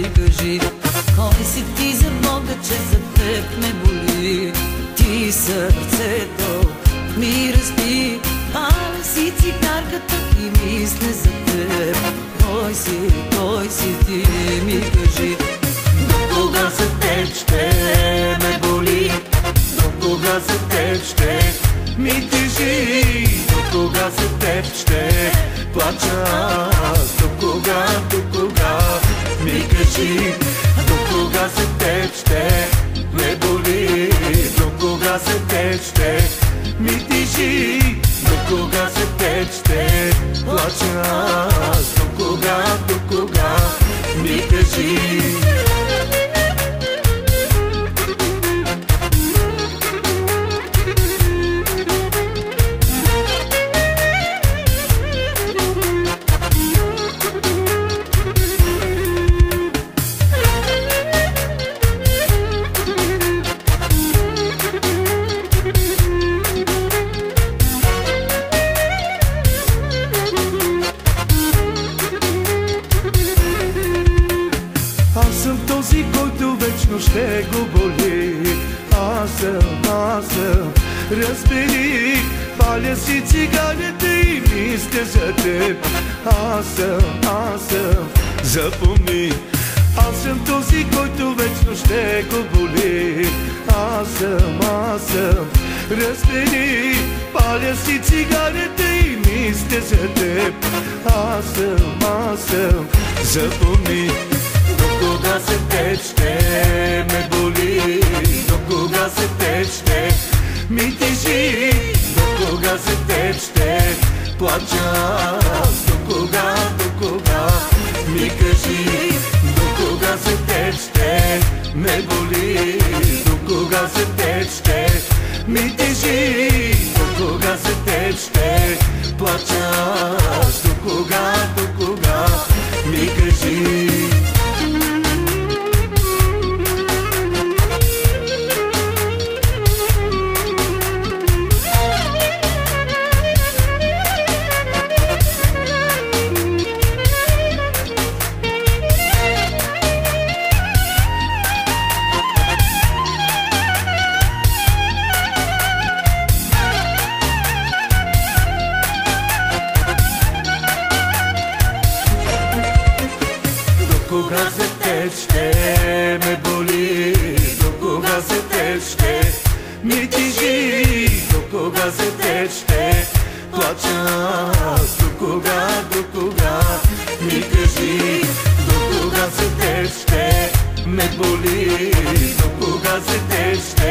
ми кажи, кой си ти за Бога, че за теб ме боли? Ти сърцето ми разби, але си цигарката и мисля за теб. Кой си ти ми кажи? До кога за теб ще ме боли? До кога за теб ще ми тежи? До кога за теб ще плача аз? До кога ми кажи? До кога за теб ще ме боли? До кога за теб ще ми тежи? До кога за теб ще плача аз? До кога ми кажи? Аз съм този, който вечно ще го боли. Аз съм, разбери. Паля си цигарите и мисля за теб. Аз съм, запомни. Аз съм този, който вечно ще го боли. Аз съм, разбери. Паля си цигарите и мисля за теб. Аз съм, запомни. До кога за теб ще ме боли? До кога за теб ще ми тежи? До кога за теб ще плача аз? До кога ми кажи? До кога за теб ще ме боли? До кога за теб ще ми тежи? До кога за теб ще плача аз? До кога ми кажи? До кога за теб ще ме боли? До кога за теб ще ми тежи? До кога за теб ще плача аз? До кога ми кажи? До кога за теб ще ме боли? До кога за теб ще